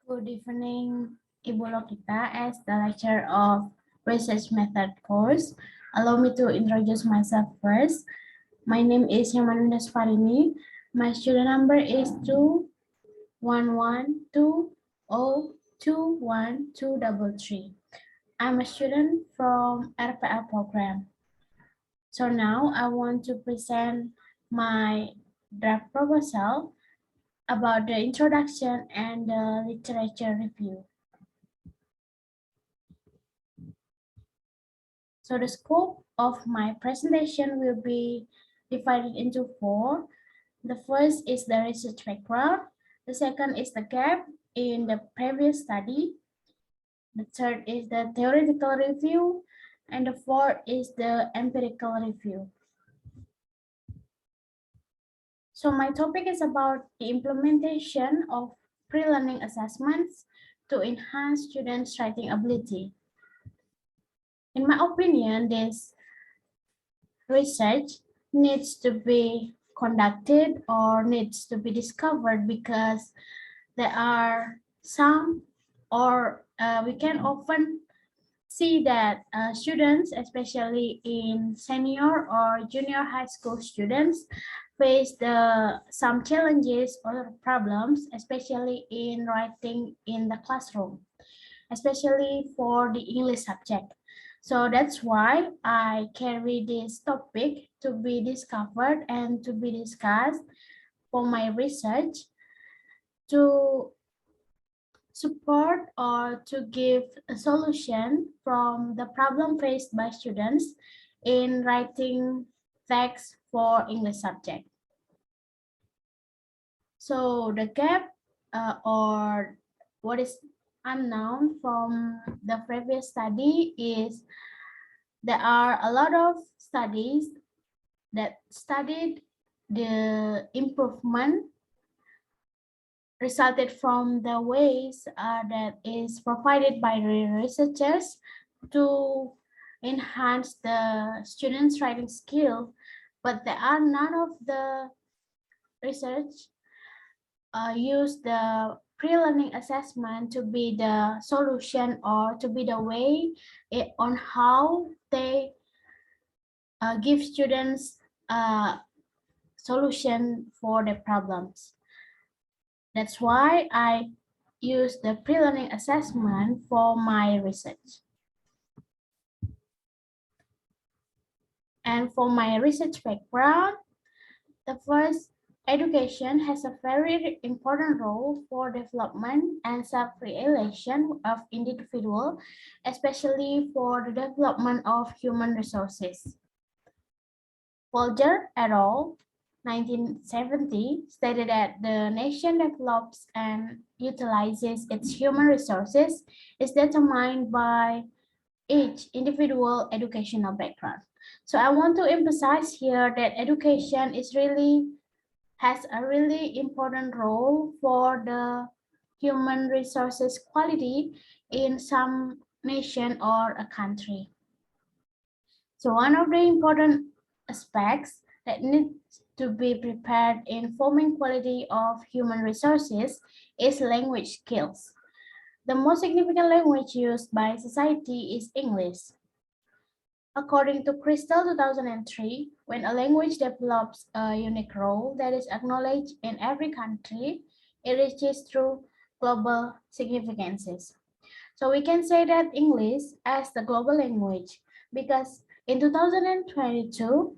Good evening, Ibu Lokita, as the lecturer of Research Method course. Allow me to introduce myself first. My name is Yamanundas Farini. My student number is 21120212233. I'm a student from RPA program. So now I want to present my draft proposal about the introduction and the literature review. So the scope of my presentation will be divided into four. The first is the research background. The second is the gap in the previous study. The third is the theoretical review. And the fourth is the empirical review. So my topic is about the implementation of pre-learning assessments to enhance students' writing ability. In my opinion, this research needs to be conducted or needs to be discovered because there are some or we can often see that students, especially in senior or junior high school students, face some challenges or problems, especially in writing in the classroom, especially for the English subject. So that's why I carry this topic to be discovered and to be discussed for my research to support or to give a solution from the problem faced by students in writing text for English subject. So the gap or what is unknown from the previous study is there are a lot of studies that studied the improvement resulted from the ways that is provided by the researchers to enhance the students' writing skill, but there are none of the research use the pre-learning assessment to be the solution or to be the way on how they give students a solution for the problems. That's why I use the pre-learning assessment for my research. And for my research background, the first, education has a very important role for development and self-realization of individual, especially for the development of human resources. Folger et al. 1970 stated that the nation develops and utilizes its human resources is determined by each individual educational background. So I want to emphasize here that education has a really important role for the human resources quality in some nation or a country. So one of the important aspects that needs to be prepared in forming quality of human resources is language skills. The most significant language used by society is English. According to Crystal 2003, when a language develops a unique role that is acknowledged in every country, it reaches through global significances. So we can say that English as the global language because in 2022,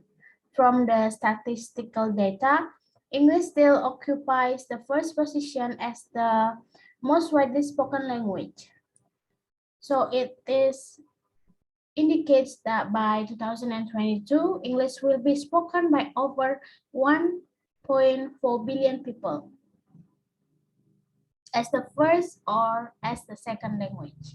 from the statistical data, English still occupies the first position as the most widely spoken language. So it indicates that by 2022, English will be spoken by over 1.4 billion people as the first or as the second language.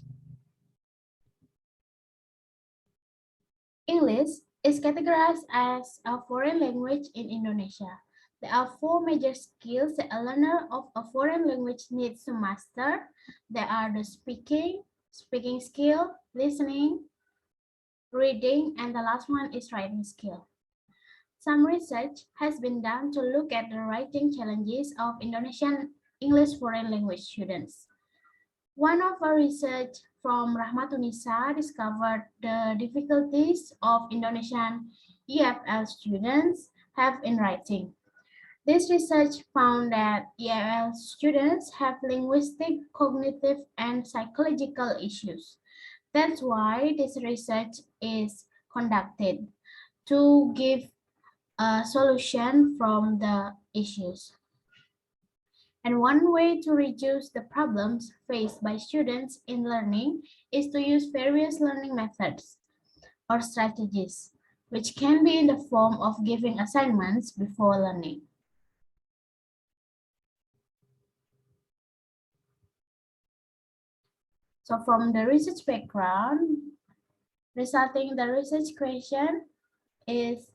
English is categorized as a foreign language in Indonesia. There are four major skills that a learner of a foreign language needs to master. There are the speaking skill, listening, reading, and the last one is writing skill. Some research has been done to look at the writing challenges of Indonesian English foreign language students. One of our research from Rahmatunisa discovered the difficulties of Indonesian EFL students have in writing. This research found that EFL students have linguistic, cognitive, and psychological issues. That's why this research is conducted to give a solution from the issues. And one way to reduce the problems faced by students in learning is to use various learning methods or strategies, which can be in the form of giving assignments before learning. So from the research background, resulting the research question is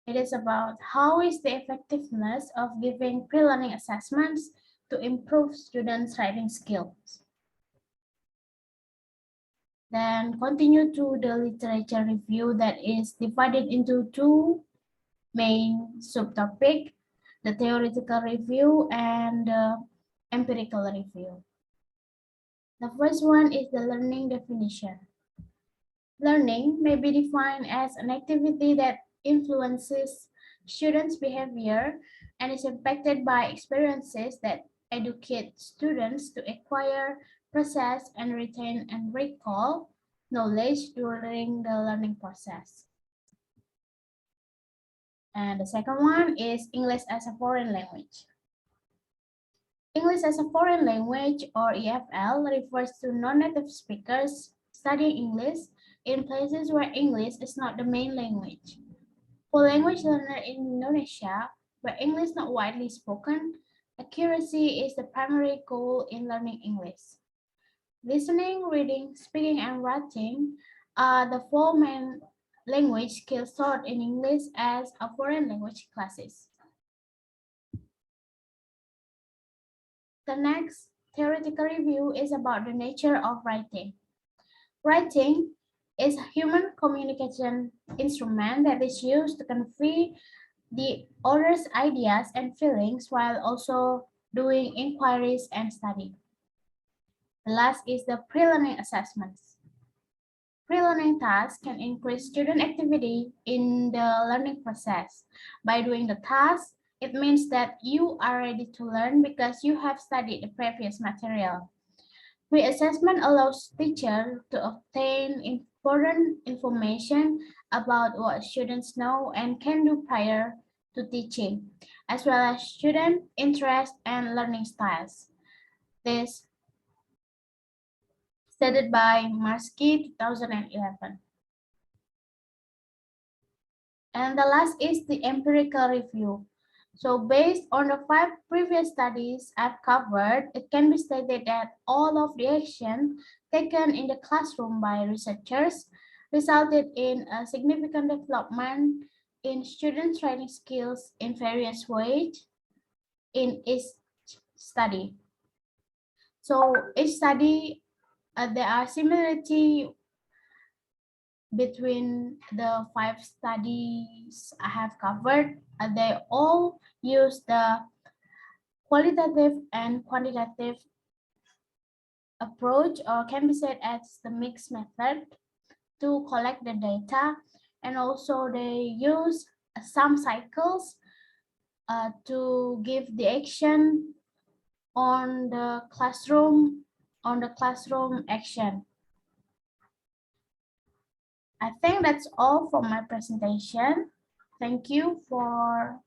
it is about how is the effectiveness of giving pre-learning assessments to improve students' writing skills. Then continue to the literature review that is divided into two main subtopics, the theoretical review and the empirical review. The first one is the learning definition. Learning may be defined as an activity that influences students' behavior and is impacted by experiences that educate students to acquire, process, and retain and recall knowledge during the learning process. And the second one is English as a foreign language. English as a foreign language, or EFL, refers to non-native speakers studying English in places where English is not the main language. For language learners in Indonesia, where English is not widely spoken, accuracy is the primary goal in learning English. Listening, reading, speaking, and writing are the four main language skills taught in English as a foreign language classes. The next theoretical review is about the nature of writing. Writing is a human communication instrument that is used to convey the other's ideas and feelings while also doing inquiries and study. The last is the pre-learning assessments. Pre-learning tasks can increase student activity in the learning process. By doing the task, it means that you are ready to learn because you have studied the previous material. Pre-assessment allows teachers to obtain important information about what students know and can do prior to teaching, as well as student interest and learning styles. This stated by Marsky 2011. And the last is the empirical review. So based on the 5 previous studies I've covered, it can be stated that all of the action taken in the classroom by researchers resulted in a significant development in students' writing skills in various ways in each study. So each study, there are similarity between the 5 studies I have covered. They all use the qualitative and quantitative approach, or can be said as the mixed method, to collect the data, and also they use some cycles to give the action on the classroom action. I think that's all for my presentation. Thank you for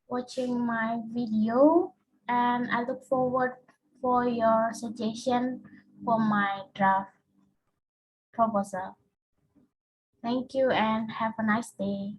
watching my video, and I look forward for your suggestion for my draft proposal. Thank you and have a nice day.